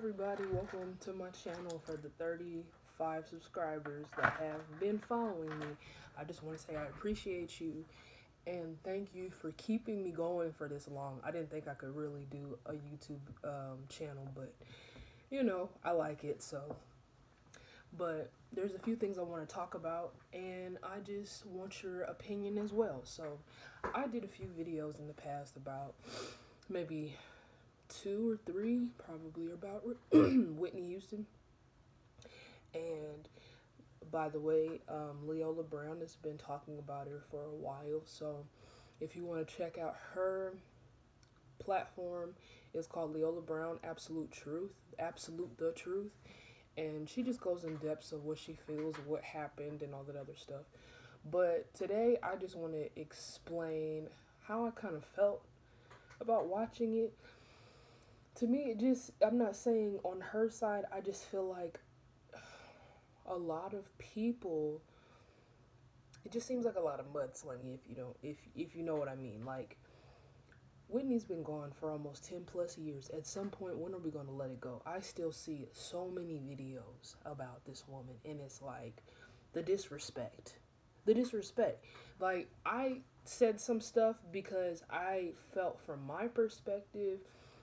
everybody, welcome to my channel. For the 35 subscribers that have been following me, I just want to say I appreciate you and thank you for keeping me going for this long. I didn't think I could really do a YouTube channel, but I like it. But there's a few things I want to talk about, and I just want your opinion as well. So I did a few videos in the past about maybe two or three, probably, about Whitney Houston. And by the way, Leola Brown has been talking about her for a while. So if you want to check out her platform, it's called Leola Brown Absolute Truth, Absolute the Truth. And she just goes in depths of what she feels, what happened, and all that other stuff. But today, I just want to explain how I kind of felt about watching it. To me, I'm not saying on her side, I just feel like a lot of people, it just seems like a lot of mudslinging if you know what I mean. Like, Whitney's been gone for almost 10 plus years. At some point, when are we going to let it go? I still see so many videos about this woman, and it's like the disrespect. The disrespect. Like, I said some stuff because I felt, from my perspective,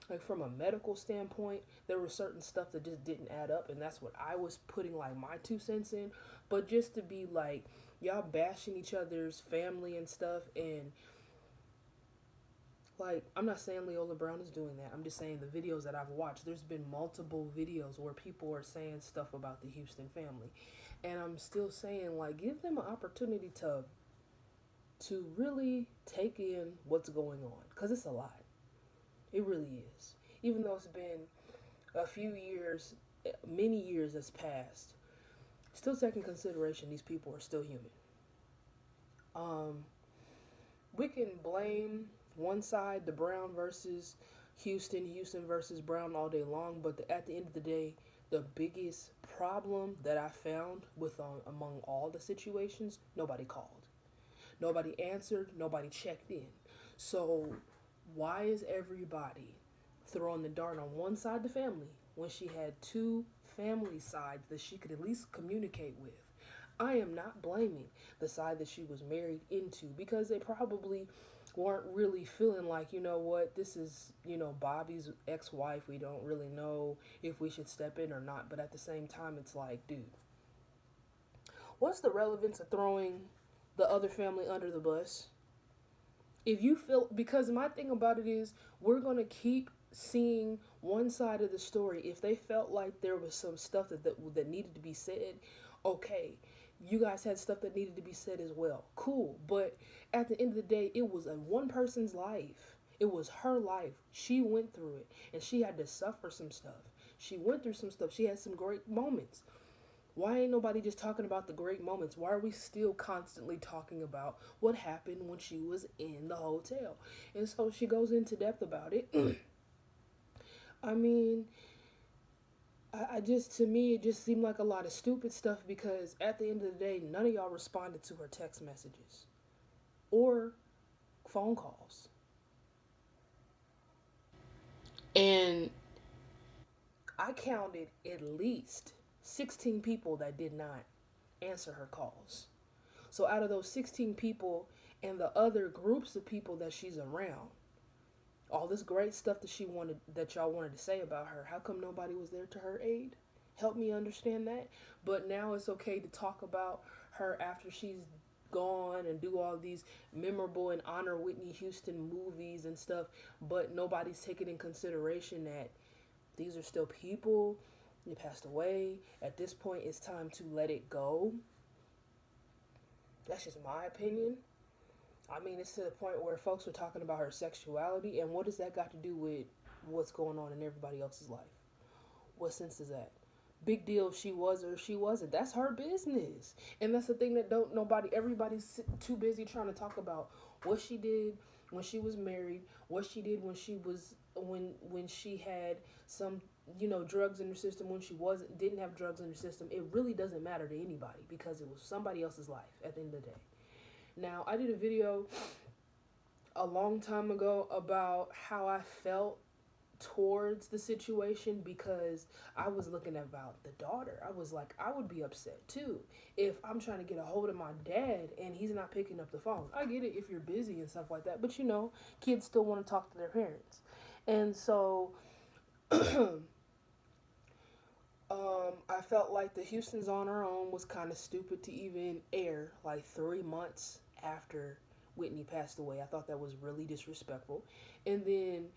like from a medical standpoint, there was certain stuff that just didn't add up, and that's what I was putting like my 2 cents in. But just to be like, y'all bashing each other's family and stuff, and like, I'm not saying Leola Brown is doing that. I'm just saying the videos that I've watched, there's been multiple videos where people are saying stuff about the Houston family. And I'm still saying, like, give them an opportunity to really take in what's going on, because it's a lot. It really is. Even though it's been a few years, many years has passed, still take in consideration these people are still human. We can blame one side, the Brown versus Houston, Houston versus Brown, all day long, but at the end of the day, the biggest problem that I found with among all the situations, nobody called, nobody answered, nobody checked in. So why is everybody throwing the dart on one side of the family when she had two family sides that she could at least communicate with? I am not blaming the side that she was married into, because they probably weren't really feeling like, you know what, this is, Bobby's ex-wife. We don't really know if we should step in or not. But at the same time, it's like, dude, what's the relevance of throwing the other family under the bus? If you feel, because my thing about it is, we're going to keep seeing one side of the story. If they felt like there was some stuff that needed to be said, okay, you guys had stuff that needed to be said as well, cool. But at the end of the day, it was a one person's life. It was her life. She went through it, and she had to suffer some stuff. She went through some stuff. She had some great moments. Why ain't nobody just talking about the great moments? Why are we still constantly talking about what happened when she was in the hotel? And so she goes into depth about it. I mean, I just, to me, it just seemed like a lot of stupid stuff, because at the end of the day, none of y'all responded to her text messages or phone calls. And I counted at least 16 people that did not answer her calls. So out of those 16 people and the other groups of people that she's around, all this great stuff that y'all wanted to say about her, how come nobody was there to her aid? Help me understand that. But now it's okay to talk about her after she's gone and do all these memorable and honor Whitney Houston movies and stuff, but nobody's taking in consideration that these are still people. They passed away. At this point, it's time to let it go. That's just my opinion. I mean, it's to the point where folks are talking about her sexuality, and what does that got to do with what's going on in everybody else's life? What sense is that? Big deal if she was or she wasn't. That's her business. And that's the thing that don't nobody, everybody's too busy trying to talk about what she did when she was married, what she did when she was when she had some, drugs in her system, when she wasn't didn't have drugs in her system. It really doesn't matter to anybody, because it was somebody else's life at the end of the day. Now, I did a video a long time ago about how I felt towards the situation because I was looking about the daughter. I was like, I would be upset too if I'm trying to get a hold of my dad and he's not picking up the phone. I get it if you're busy and stuff like that, but kids still want to talk to their parents. And so I felt like the Houston's on Her Own was kind of stupid to even air like 3 months after Whitney passed away. I thought that was really disrespectful. And then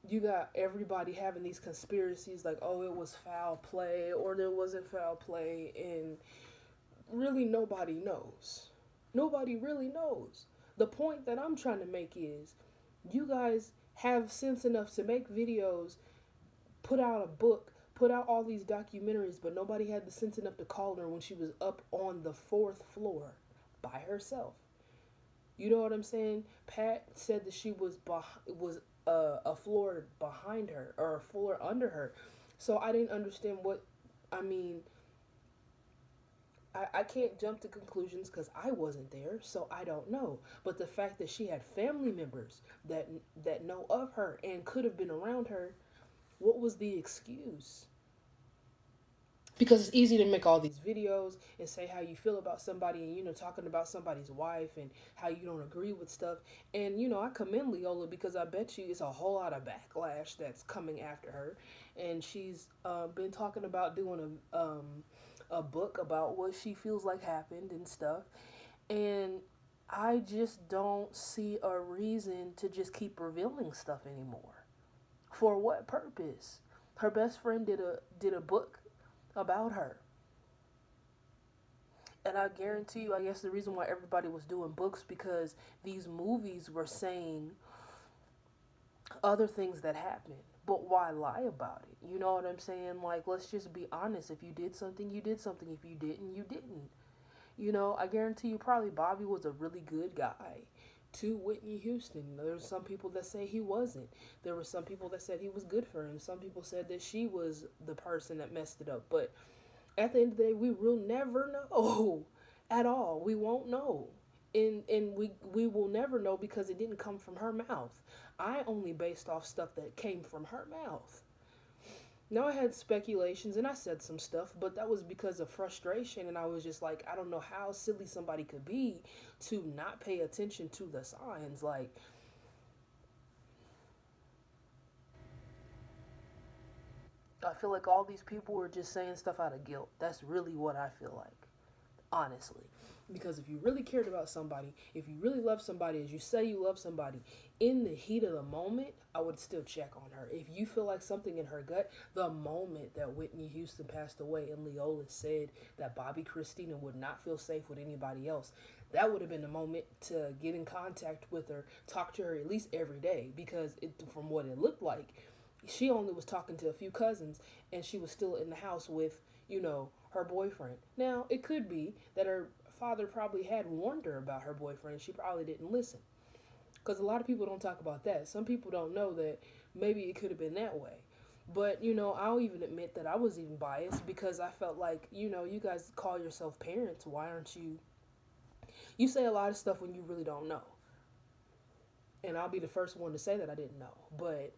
you got everybody having these conspiracies like, oh, it was foul play or there wasn't foul play, and really nobody knows. Nobody really knows. The point that I'm trying to make is you guys have sense enough to make videos, put out a book, put out all these documentaries, but nobody had the sense enough to call her when she was up on the fourth floor by herself. You know what I'm saying? Pat said that she was a floor behind her or a floor under her. So I didn't understand what I mean. I can't jump to conclusions because I wasn't there, so I don't know. But the fact that she had family members that know of her and could have been around her, what was the excuse? Because it's easy to make all these videos and say how you feel about somebody and talking about somebody's wife and how you don't agree with stuff. And I commend Leola because I bet you it's a whole lot of backlash that's coming after her. And she's been talking about doing a book about what she feels like happened and stuff. And I just don't see a reason to just keep revealing stuff anymore. For what purpose? Her best friend did a book about her. And I guarantee you, I guess the reason why everybody was doing books because these movies were saying other things that happened. But why lie about it? You know what I'm saying? Like, let's just be honest. If you did something, you did something. If you didn't, you didn't. I guarantee you probably Bobby was a really good guy to Whitney Houston. There's some people that say he wasn't. There were some people that said he was good for him. Some people said that she was the person that messed it up. But at the end of the day, we will never know at all. We won't know. And we will never know because it didn't come from her mouth. I only based off stuff that came from her mouth. Now I had speculations and I said some stuff, but that was because of frustration, and I was just like, I don't know how silly somebody could be to not pay attention to the signs. Like, I feel like all these people were just saying stuff out of guilt. That's really what I feel like, honestly. Because if you really cared about somebody, if you really love somebody, as you say you love somebody, in the heat of the moment, I would still check on her. If you feel like something in her gut, the moment that Whitney Houston passed away and Leola said that Bobby Christina would not feel safe with anybody else, that would have been the moment to get in contact with her, talk to her at least every day. Because from what it looked like, she only was talking to a few cousins and she was still in the house with, her boyfriend. Now, it could be that her father probably had warned her about her boyfriend. She probably didn't listen. Because a lot of people don't talk about that. Some people don't know that maybe it could have been that way. But, I'll even admit that I was even biased because I felt like, you guys call yourself parents. Why aren't you? You say a lot of stuff when you really don't know. And I'll be the first one to say that I didn't know. But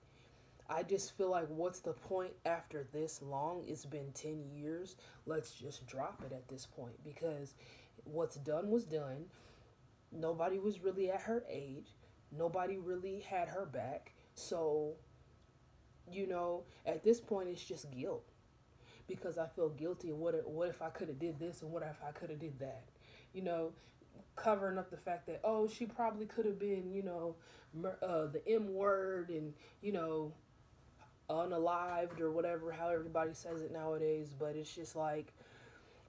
I just feel like what's the point after this long? It's been 10 years. Let's just drop it at this point because what's done was done. Nobody was really at her age. Nobody really had her back. So, at this point it's just guilt because I feel guilty. And what if I could have did this and what if I could have did that? You know, covering up the fact that she probably could have been the M word and unalived or whatever, how everybody says it nowadays. But it's just like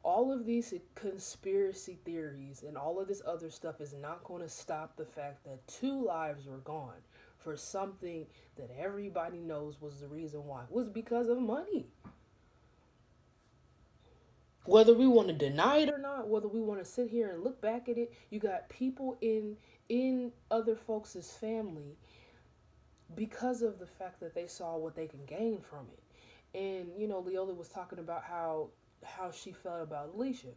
all of these conspiracy theories and all of this other stuff is not going to stop the fact that 2 lives were gone for something that everybody knows was the reason why. It was because of money. Whether we want to deny it or not, whether we want to sit here and look back at it, you got people in other folks' family because of the fact that they saw what they can gain from it. And Leola was talking about how she felt about Alicia.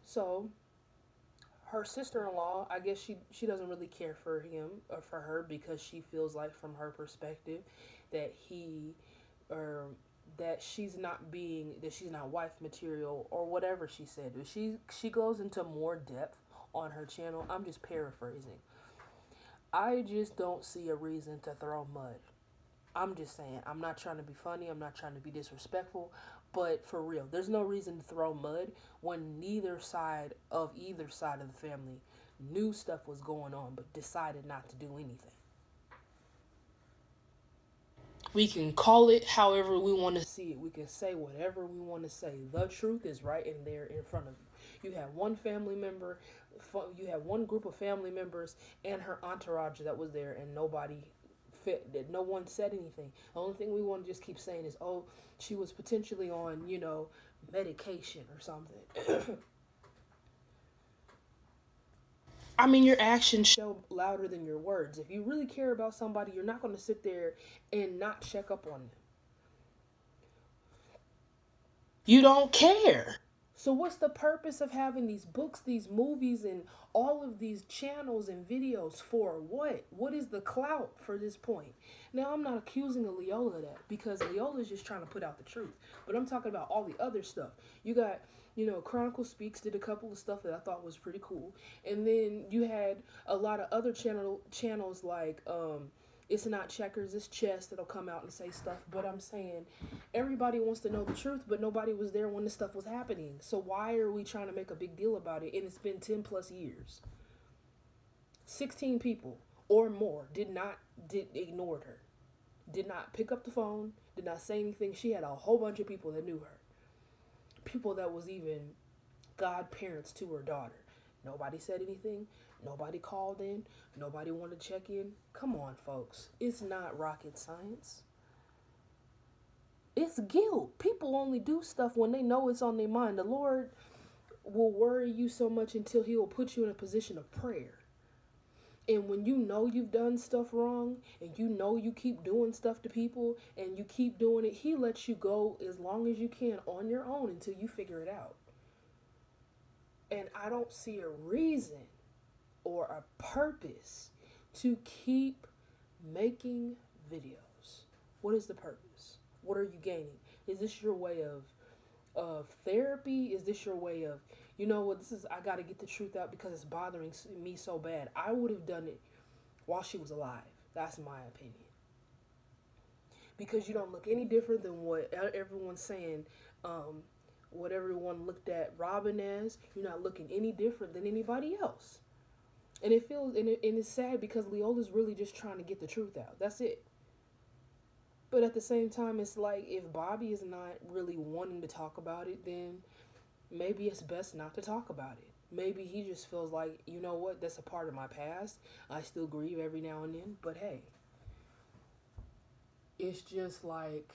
So her sister-in-law, I guess she doesn't really care for him or for her because she feels like from her perspective that he or that she's not being that she's not wife material or whatever she said. She goes into more depth on her channel. I'm just paraphrasing. I just don't see a reason to throw mud. I'm just saying, I'm not trying to be funny, I'm not trying to be disrespectful, but for real, there's no reason to throw mud when either side of the family knew stuff was going on but decided not to do anything. We can call it however we want to see it. We can say whatever we want to say. The truth is right in there in front of you. You have one family member, you have one group of family members and her entourage that was there, and nobody fit that no one said anything. The only thing we want to just keep saying is, oh, she was potentially on, medication or something. I mean, your actions show louder than your words. If you really care about somebody, you're not going to sit there and not check up on them. You don't care. So what's the purpose of having these books, these movies, and all of these channels and videos for what? What is the clout for this point? Now, I'm not accusing of Leola of that because Leola is just trying to put out the truth. But I'm talking about all the other stuff. You got, Chronicle Speaks did a couple of stuff that I thought was pretty cool. And then you had a lot of other channels like It's Not Checkers, it's Chess that'll come out and say stuff. But I'm saying everybody wants to know the truth, but nobody was there when this stuff was happening. So why are we trying to make a big deal about it? And it's been 10 plus years. 16 people or more ignored her. Did not pick up the phone, did not say anything. She had a whole bunch of people that knew her. People that was even godparents to her daughter. Nobody said anything. Nobody called in. Nobody wanted to check in. Come on, folks. It's not rocket science. It's guilt. People only do stuff when they know it's on their mind. The Lord will worry you so much until he will put you in a position of prayer. And when you know you've done stuff wrong and you know you keep doing stuff to people and you keep doing it, he lets you go as long as you can on your own until you figure it out. And I don't see a reason or a purpose to keep making videos. What is the purpose? What are you gaining? Is this your way of therapy? Is this your way of, I got to get the truth out because it's bothering me so bad. I would have done it while she was alive. That's my opinion. Because you don't look any different than what everyone's saying, what everyone looked at Robin as. You're not looking any different than anybody else. And it feels, and it's sad because Leola's really just trying to get the truth out. That's it. But at the same time, it's like if Bobby is not really wanting to talk about it, then maybe it's best not to talk about it. Maybe he just feels like, you know what, that's a part of my past. I still grieve every now and then, but hey, it's just like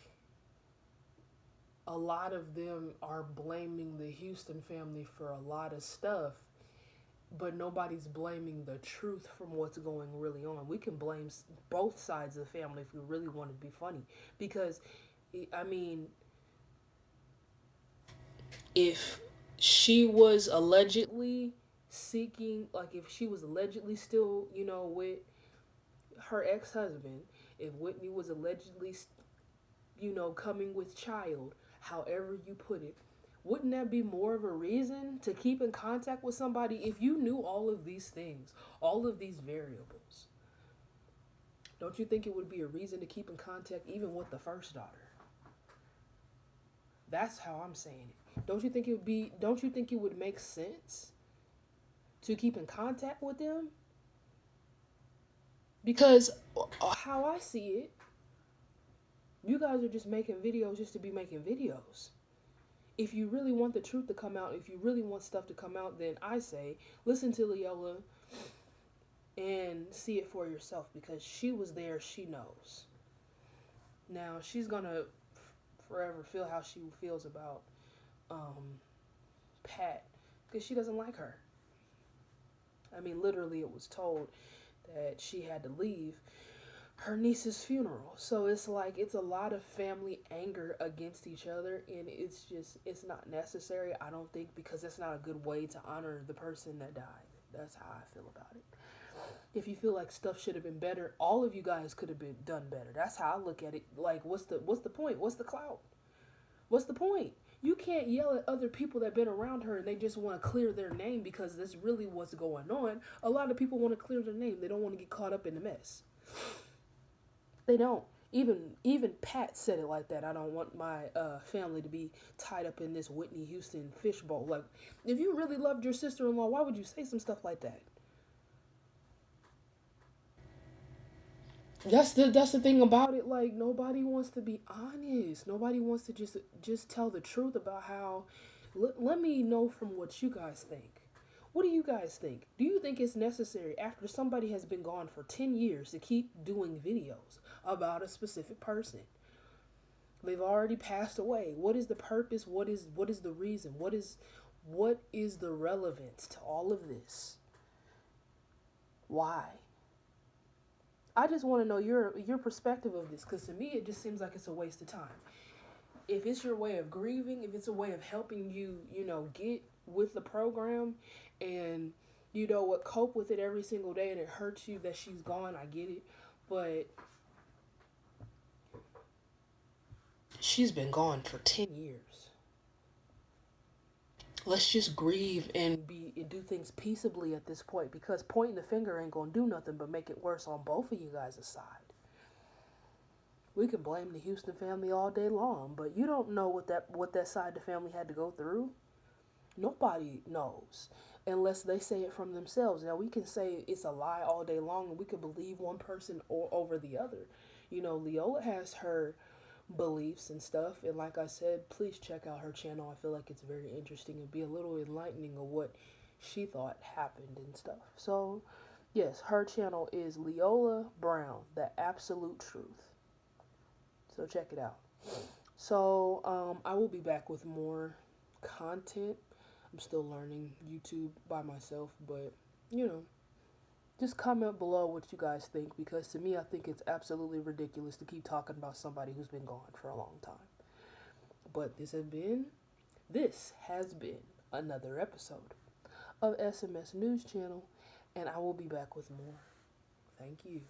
a lot of them are blaming the Houston family for a lot of stuff, but nobody's blaming the truth from what's going really on. We can blame both sides of the family if we really want to be funny. Because, I mean, if she was allegedly seeking, like if she was allegedly still, with her ex-husband, if Whitney was allegedly, coming with child, however you put it, wouldn't that be more of a reason to keep in contact with somebody if you knew all of these things, all of these variables? Don't you think it would be a reason to keep in contact even with the first daughter? That's how I'm saying it. Don't you think it would make sense to keep in contact with them? Because how I see it, you guys are just making videos just to be making videos. If you really want the truth to come out, if you really want stuff to come out, then I say listen to Leola and see it for yourself because she was there, she knows. Now, she's going to forever feel how she feels about Pat because she doesn't like her. I mean, literally it was told that she had to leave her niece's funeral. So it's like it's a lot of family anger against each other, and it's not necessary, I don't think, because it's not a good way to honor the person that died. That's how I feel about it. If you feel like stuff should have been better, all of you guys could have been done better. That's how I look at it. Like, what's the point? What's the clout? What's the point? You can't yell at other people that been around her and they just want to clear their name because that's really what's going on. A lot of people want to clear their name. They don't want to get caught up in the mess. They don't. Even Pat said it like that. I don't want my family to be tied up in this Whitney Houston fishbowl. Like, if you really loved your sister-in-law, why would you say some stuff like that? That's the thing about it. Like, nobody wants to be honest. Nobody wants to just tell the truth about how. Let me know from what you guys think. What do you guys think? Do you think it's necessary after somebody has been gone for 10 years to keep doing videos about a specific person? They've already passed away. What is the purpose? What is the reason? What is the relevance to all of this? Why? I just want to know your perspective of this, because to me it just seems like it's a waste of time. If it's your way of grieving, if it's a way of helping you, get with the program, and cope with it every single day, and it hurts you that she's gone, I get it, but she's been gone for 10 years. Let's just grieve and do things peaceably at this point, because pointing the finger ain't gonna do nothing but make it worse on both of you guys' side. We can blame the Houston family all day long, but you don't know what that side of the family had to go through. Nobody knows unless they say it from themselves. Now, we can say it's a lie all day long, and we could believe one person or over the other. Leola has her beliefs and stuff, and like I said, please check out her channel. I feel like it's very interesting and be a little enlightening of what she thought happened and stuff. So yes, her channel is Leola Brown, the absolute truth. So check it out. So I will be back with more content. I'm still learning YouTube by myself, but just comment below what you guys think, because to me, I think it's absolutely ridiculous to keep talking about somebody who's been gone for a long time. But this has been another episode of SMS News Channel, and I will be back with more. Thank you.